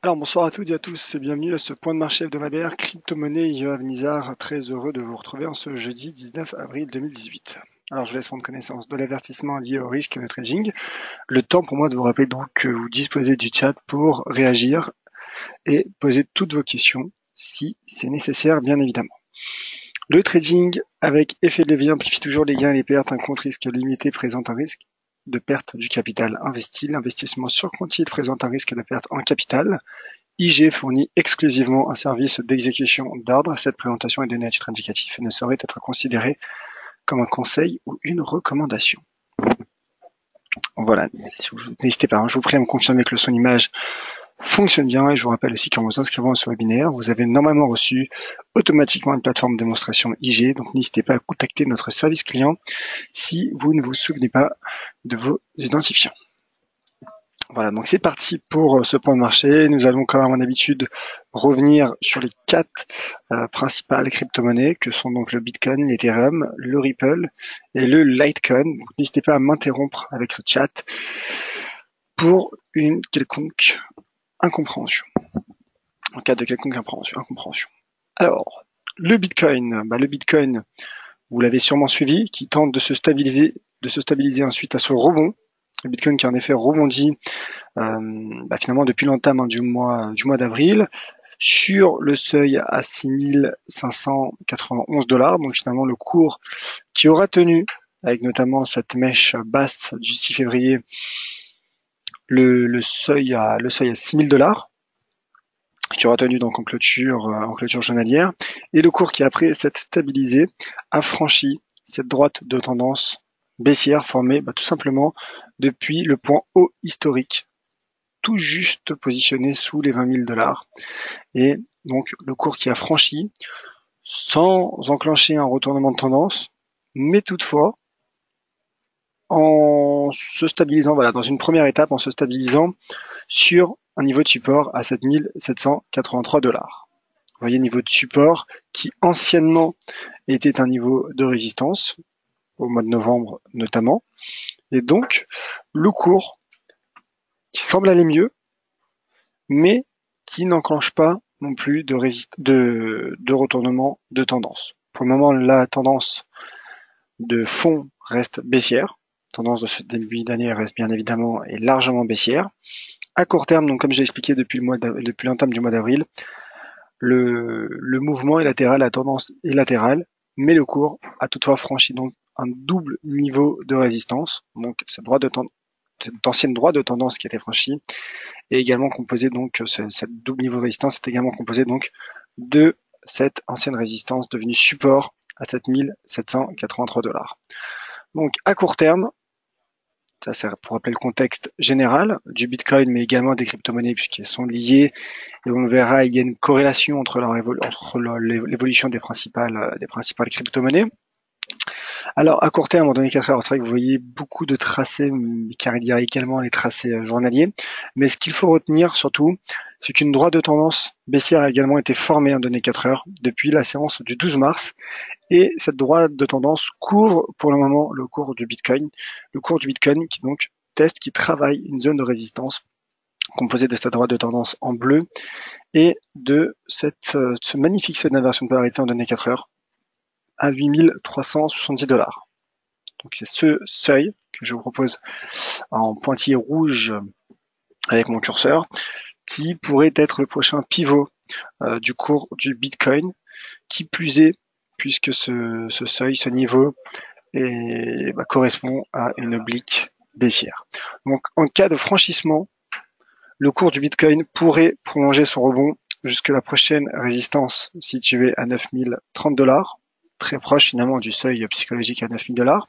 Alors bonsoir à toutes et à tous et bienvenue à ce point de marché hebdomadaire crypto-monnaie Yoav Nizar, très heureux de vous retrouver en ce jeudi 19 avril 2018. Alors je vous laisse prendre connaissance de l'avertissement lié au risque de trading. Le temps pour moi de vous rappeler donc que vous disposez du chat pour réagir et poser toutes vos questions si c'est nécessaire bien évidemment. Le trading avec effet de levier amplifie toujours les gains et les pertes. Un compte risque limité présente un risque de perte du capital investi. L'investissement sur compte titre présente un risque de perte en capital. IG fournit exclusivement un service d'exécution d'ordre. Cette présentation est donnée à titre indicatif et ne saurait être considérée comme un conseil ou une recommandation. Voilà, n'hésitez pas, je vous prie à me confirmer que le son image fonctionne bien et je vous rappelle aussi qu'en vous inscrivant à ce webinaire, vous avez normalement reçu automatiquement une plateforme de démonstration IG, donc n'hésitez pas à contacter notre service client si vous ne vous souvenez pas de vos identifiants. Voilà, donc c'est parti pour ce point de marché. Nous allons, comme à mon habitude, revenir sur les quatre principales crypto-monnaies que sont donc le Bitcoin, l'Ethereum, le Ripple et le Litecoin. N'hésitez pas à m'interrompre avec ce chat pour une quelconque incompréhension. En cas de quelconque incompréhension. Alors, le Bitcoin, vous l'avez sûrement suivi, qui tente de se stabiliser ensuite à ce rebond. Le Bitcoin qui en effet rebondit finalement depuis l'entame du mois d'avril sur le seuil à 6591 $. Donc finalement le cours qui aura tenu avec notamment cette mèche basse du 6 février le seuil à 6000 $, qui aura tenu donc en clôture journalière, et le cours qui après s'être stabilisé a franchi cette droite de tendance baissière formée tout simplement depuis le point haut historique, tout juste positionné sous les 20 000 $. Et donc le cours qui a franchi sans enclencher un retournement de tendance, mais toutefois en se stabilisant, dans une première étape, en se stabilisant sur un niveau de support à 7 783 $. Vous voyez, niveau de support qui anciennement était un niveau de résistance, au mois de novembre notamment. Et donc, le cours qui semble aller mieux, mais qui n'enclenche pas non plus de retournement de tendance. Pour le moment, la tendance de fond reste baissière. La tendance de ce début d'année reste bien évidemment et largement baissière. À court terme, donc comme j'ai expliqué depuis l'entame du mois d'avril, le mouvement est latéral, la tendance est latérale, mais le cours a toutefois franchi donc un double niveau de résistance. Donc cette ancienne droite de tendance qui a été franchie est également composée donc cette double niveau de résistance est également composée donc de cette ancienne résistance devenue support à 7 783 $. Donc à court terme, ça sert pour rappeler le contexte général du Bitcoin, mais également des crypto-monnaies puisqu'elles sont liées. Et on verra, il y a une corrélation entre l'évolution des principales crypto-monnaies. Alors, à court terme, en données 4 heures, c'est vrai que vous voyez beaucoup de tracés, car il y a également les tracés journaliers. Mais ce qu'il faut retenir surtout, c'est qu'une droite de tendance baissière a également été formée en données 4 heures depuis la séance du 12 mars. Et cette droite de tendance couvre pour le moment le cours du Bitcoin. Le cours du Bitcoin qui donc qui travaille une zone de résistance composée de cette droite de tendance en bleu et de ce magnifique seuil d'inversion de polarité en données 4 heures à 8370 $. Donc c'est ce seuil que je vous propose en pointillé rouge avec mon curseur qui pourrait être le prochain pivot du cours du Bitcoin, qui plus est puisque ce seuil, ce niveau correspond à une oblique baissière. Donc en cas de franchissement, le cours du Bitcoin pourrait prolonger son rebond jusque la prochaine résistance située à 9030 $, très proche finalement du seuil psychologique à 9000 $.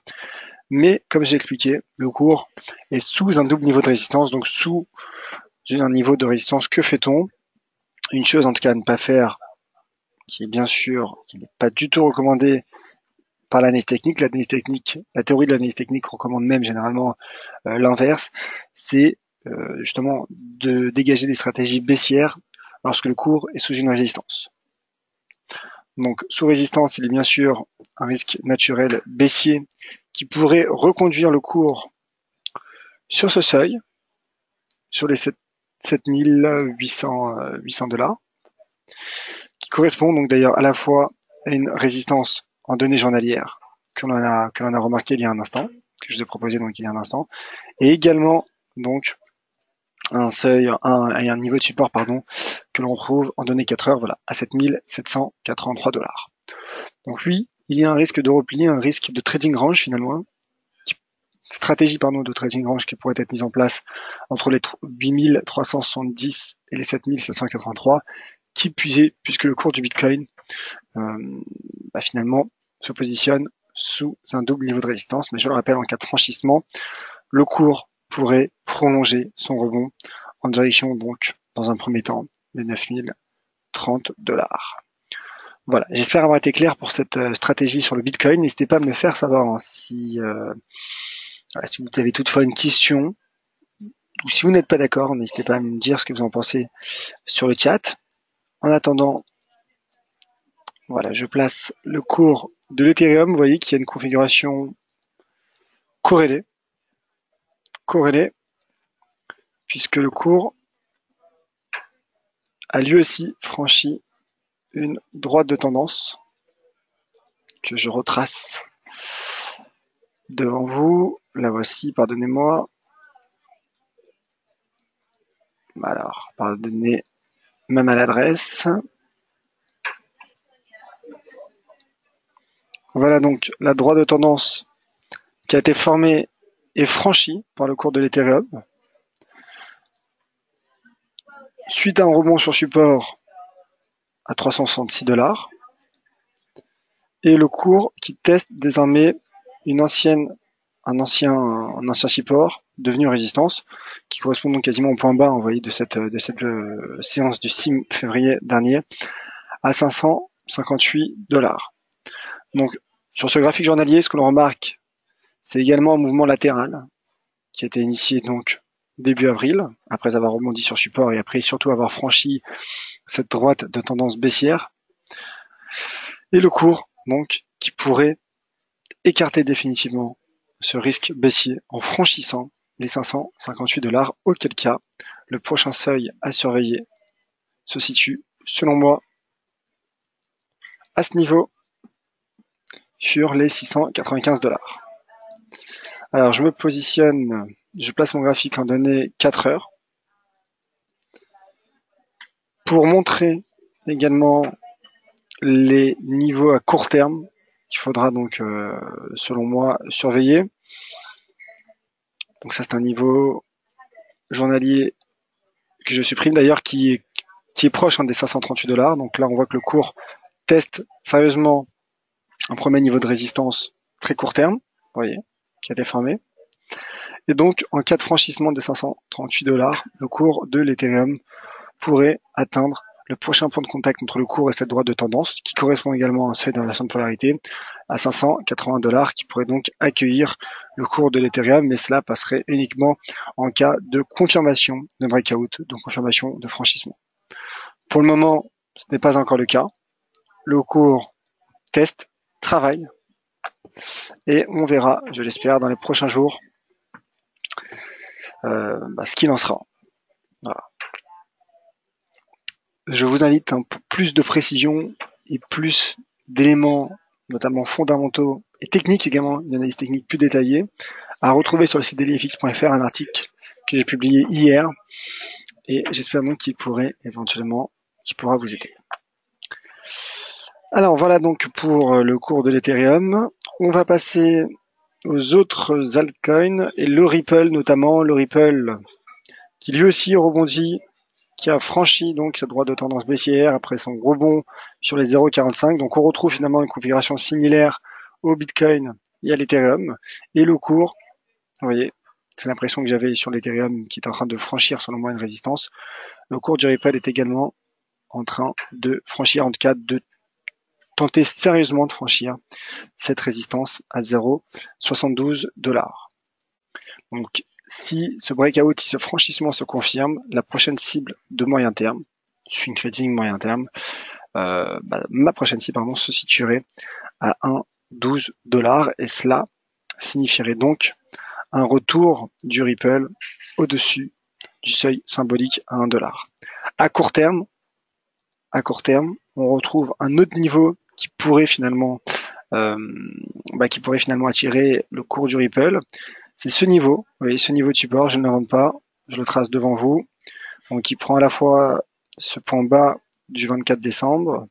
Mais comme j'ai expliqué, le cours est sous un double niveau de résistance, donc sous un niveau de résistance. Que fait-on? Une chose en tout cas à ne pas faire, qui n'est pas du tout recommandée par l'analyse technique. La théorie de l'analyse technique recommande même généralement l'inverse, c'est justement de dégager des stratégies baissières lorsque le cours est sous une résistance. Donc sous résistance, il y a bien sûr un risque naturel baissier qui pourrait reconduire le cours sur ce seuil, sur les 800 $, qui correspond donc d'ailleurs à la fois à une résistance en données journalières que l'on a remarqué il y a un instant, que je vous ai proposé donc il y a un instant, et également donc un niveau de support que l'on retrouve en données 4 heures, voilà, à 7783 $. Donc oui, il y a un risque de repli, un risque de trading range finalement, stratégie de trading range qui pourrait être mise en place entre les 8370 et les 7783, qui puisait, puisque le cours du Bitcoin finalement se positionne sous un double niveau de résistance, mais je le rappelle, en cas de franchissement, le cours pourrait prolonger son rebond en direction donc, dans un premier temps, des 9030 $. Voilà, j'espère avoir été clair pour cette stratégie sur le Bitcoin. N'hésitez pas à me le faire savoir si vous avez toutefois une question ou si vous n'êtes pas d'accord, n'hésitez pas à me dire ce que vous en pensez sur le chat. En attendant, voilà, je place le cours de l'Ethereum. Vous voyez qu'il y a une configuration corrélée, puisque le cours a lui aussi franchi une droite de tendance que je retrace devant vous. La voici, pardonnez-moi. Alors, pardonnez ma maladresse. Voilà donc la droite de tendance qui a été formée et franchie par le cours de l'Ethereum. Suite à un rebond sur support à 366 $, et le cours qui teste désormais un ancien support devenu résistance, qui correspond donc quasiment au point bas, vous voyez, de cette séance du 6 février dernier, à 558 $. Donc, sur ce graphique journalier, ce que l'on remarque, c'est également un mouvement latéral qui a été initié donc début avril, après avoir rebondi sur support et après surtout avoir franchi cette droite de tendance baissière. Et le cours, donc, qui pourrait écarter définitivement ce risque baissier en franchissant les 558 $, auquel cas le prochain seuil à surveiller se situe, selon moi, à ce niveau, sur les 695 $. Alors je me positionne, je place mon graphique en données 4 heures pour montrer également les niveaux à court terme qu'il faudra donc, selon moi, surveiller. Donc ça, c'est un niveau journalier que je supprime d'ailleurs, qui est proche des 538 $. Donc là, on voit que le cours teste sérieusement un premier niveau de résistance très court terme, vous voyez, qui a été formé. Et donc, en cas de franchissement des 538 $, le cours de l'Ethereum pourrait atteindre le prochain point de contact entre le cours et cette droite de tendance, qui correspond également à un seuil d'inversion de polarité, à 580 $, qui pourrait donc accueillir le cours de l'Ethereum, mais cela passerait uniquement en cas de confirmation de breakout, de confirmation de franchissement. Pour le moment, ce n'est pas encore le cas. Le cours teste, travaille, et on verra, je l'espère, dans les prochains jours, ce qu'il en sera. Voilà. Je vous invite pour plus de précision et plus d'éléments, notamment fondamentaux et techniques également, une analyse technique plus détaillée, à retrouver sur le site dailyfx.fr un article que j'ai publié hier, et j'espère donc qu'il pourra vous aider. Alors voilà donc pour le cours de l'Ethereum. On va passer aux autres altcoins, et le Ripple notamment, le Ripple qui lui aussi rebondit, qui a franchi donc cette droite de tendance baissière après son gros bond sur les 0,45. Donc on retrouve finalement une configuration similaire au Bitcoin et à l'Ethereum. Et le cours, vous voyez, c'est l'impression que j'avais sur l'Ethereum qui est en train de franchir selon moi une résistance. Le cours du Ripple est également en train de franchir, en tout cas de tenter sérieusement de franchir cette résistance à 0,72 $. Donc si ce breakout, si ce franchissement se confirme, la prochaine cible de moyen terme, swing trading moyen terme, ma prochaine cible se situerait à 1,12 $, et cela signifierait donc un retour du Ripple au-dessus du seuil symbolique à 1 $. À court terme, on retrouve un autre niveau qui pourrait finalement attirer le cours du Ripple. C'est ce niveau, vous voyez ce niveau de support, je ne l'invente pas, je le trace devant vous. Donc il prend à la fois ce point bas du 24 décembre,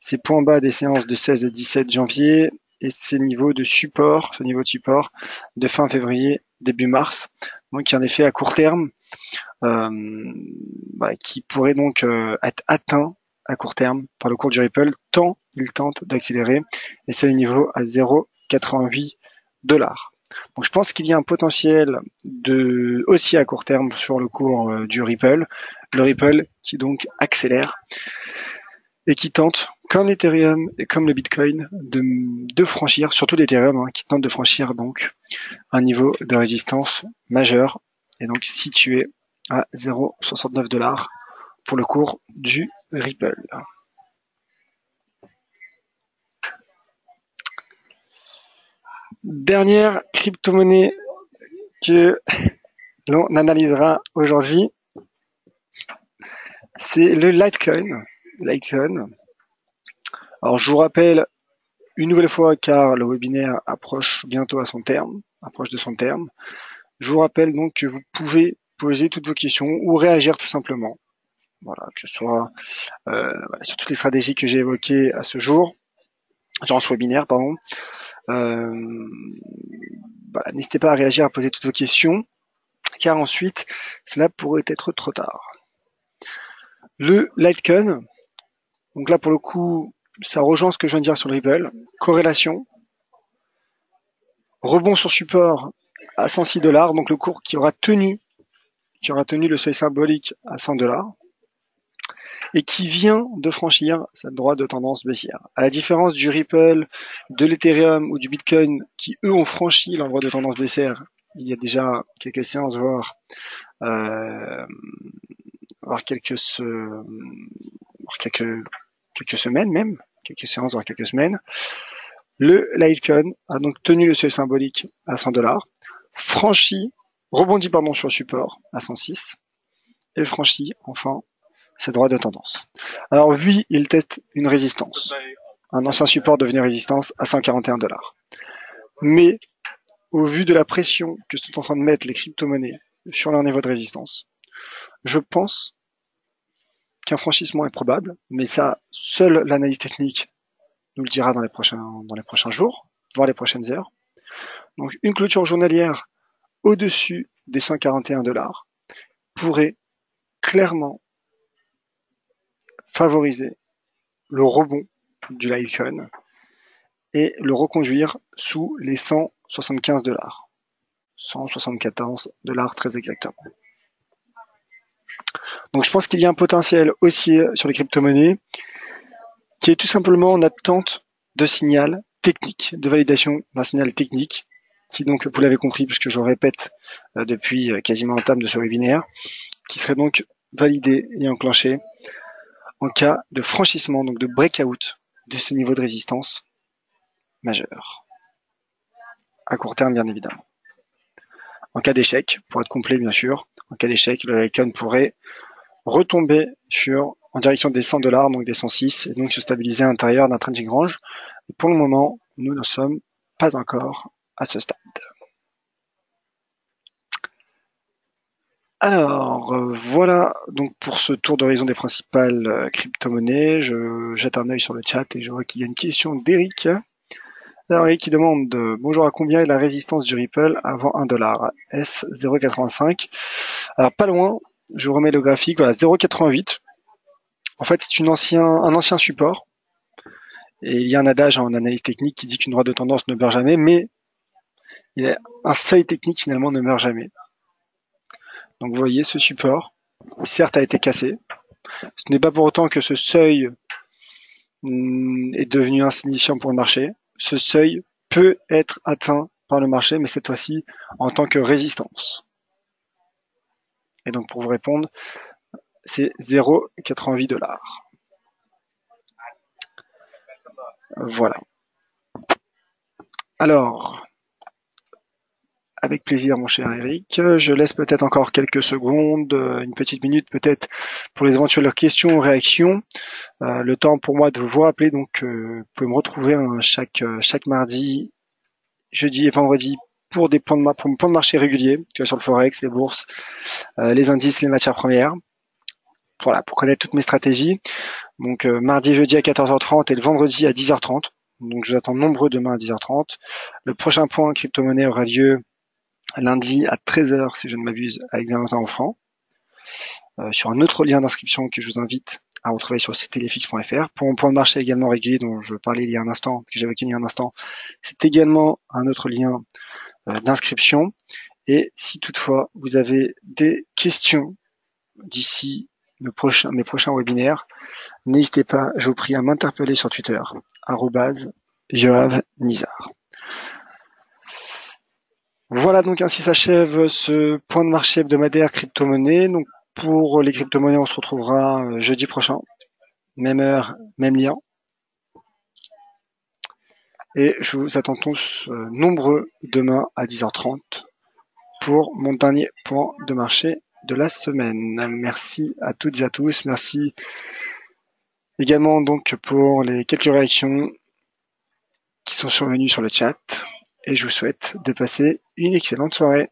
ces points bas des séances de 16 et 17 janvier, et ces niveaux de support, ce niveau de support de fin février, début mars. Donc en effet à court terme, qui pourrait donc être atteint à court terme par le cours du Ripple, tant il tente d'accélérer, et c'est le niveau à 0,88 $. Donc je pense qu'il y a un potentiel aussi à court terme sur le cours du Ripple, le Ripple qui donc accélère et qui tente, comme l'Ethereum et comme le Bitcoin, de franchir, surtout l'Ethereum, qui tente de franchir donc un niveau de résistance majeur, et donc situé à 0,69 $ pour le cours du Ripple. Dernière crypto-monnaie que l'on analysera aujourd'hui, c'est le Litecoin. Alors je vous rappelle une nouvelle fois, car le webinaire approche bientôt de son terme, je vous rappelle donc que vous pouvez poser toutes vos questions ou réagir tout simplement. Voilà, que ce soit sur toutes les stratégies que j'ai évoquées à ce jour, dans ce webinaire, pardon. N'hésitez pas à réagir, à poser toutes vos questions, car ensuite, cela pourrait être trop tard. Le Litecoin, donc là pour le coup, ça rejoint ce que je viens de dire sur le Ripple. Corrélation, rebond sur support à 106 $, donc le cours qui aura tenu le seuil symbolique à 100 $, et qui vient de franchir cette droite de tendance baissière. À la différence du Ripple, de l'Ethereum ou du Bitcoin, qui eux ont franchi leur droite de tendance baissière il y a déjà quelques séances, voire quelques semaines même, quelques séances, voire quelques semaines. Le Litecoin a donc tenu le seuil symbolique à 100 $, rebondit sur le support à 106, et franchit enfin cette droite de tendance. Alors oui, il teste une résistance, un ancien support devenu résistance à 141 $. Mais au vu de la pression que sont en train de mettre les crypto-monnaies sur leur niveau de résistance, je pense qu'un franchissement est probable, mais ça, seule l'analyse technique nous le dira dans les prochains jours, voire les prochaines heures. Donc une clôture journalière au-dessus des 141 $ pourrait clairement favoriser le rebond du Litecoin et le reconduire sous les 175 $. 174 $ très exactement. Donc je pense qu'il y a un potentiel haussier sur les crypto-monnaies qui est tout simplement en attente de signal technique, de validation d'un signal technique qui, donc, vous l'avez compris puisque je répète depuis quasiment l'entame de ce webinaire, qui serait donc validé et enclenché en cas de franchissement, donc de breakout de ce niveau de résistance majeur. À court terme, bien évidemment. En cas d'échec, pour être complet bien sûr, en cas d'échec, le Litecoin pourrait retomber en direction des 100 $, donc des 106, et donc se stabiliser à l'intérieur d'un trading range. Et pour le moment, nous ne sommes pas encore à ce stade. Alors, voilà donc pour ce tour d'horizon des principales crypto-monnaies. Je jette un œil sur le chat et je vois qu'il y a une question d'Eric. Alors Eric qui demande bonjour, à combien est la résistance du Ripple avant 1 $? Est-ce 0,85? Alors pas loin, je vous remets le graphique, voilà, 0,88. En fait, c'est un ancien support. Et il y a un adage en analyse technique qui dit qu'une droite de tendance ne meurt jamais, mais un seuil technique finalement ne meurt jamais. Donc vous voyez, ce support, certes, a été cassé. Ce n'est pas pour autant que ce seuil est devenu insignifiant pour le marché. Ce seuil peut être atteint par le marché, mais cette fois-ci en tant que résistance. Et donc pour vous répondre, c'est 0,88 $. Voilà. Alors, Avec plaisir, mon cher Eric. Je laisse peut-être encore quelques secondes, une petite minute peut-être pour les éventuelles questions ou réactions. Le temps pour moi de vous rappeler, donc vous pouvez me retrouver chaque mardi, jeudi et vendredi pour pour mon plan de marché régulier, tu vois, sur le forex, les bourses, les indices, les matières premières. Voilà, pour connaître toutes mes stratégies. Donc mardi, jeudi à 14h30 et le vendredi à 10h30. Donc je vous attends nombreux demain à 10h30. Le prochain point crypto-monnaie aura lieu lundi à 13h, si je ne m'abuse, avec Valentin Enfant, sur un autre lien d'inscription que je vous invite à retrouver sur le site telefix.fr. Pour mon point de marché également régulier dont je parlais il y a un instant, que j'évoquais il y a un instant, c'est également un autre lien d'inscription. Et si toutefois vous avez des questions d'ici mes prochains webinaires, n'hésitez pas, je vous prie, à m'interpeller sur Twitter, @yoavnizar. Voilà, donc ainsi s'achève ce point de marché hebdomadaire crypto-monnaie. Donc pour les crypto-monnaies, on se retrouvera jeudi prochain, même heure, même lien. Et je vous attends tous nombreux demain à 10h30 pour mon dernier point de marché de la semaine. Merci à toutes et à tous. Merci également donc pour les quelques réactions qui sont survenues sur le chat. Et je vous souhaite de passer une excellente soirée.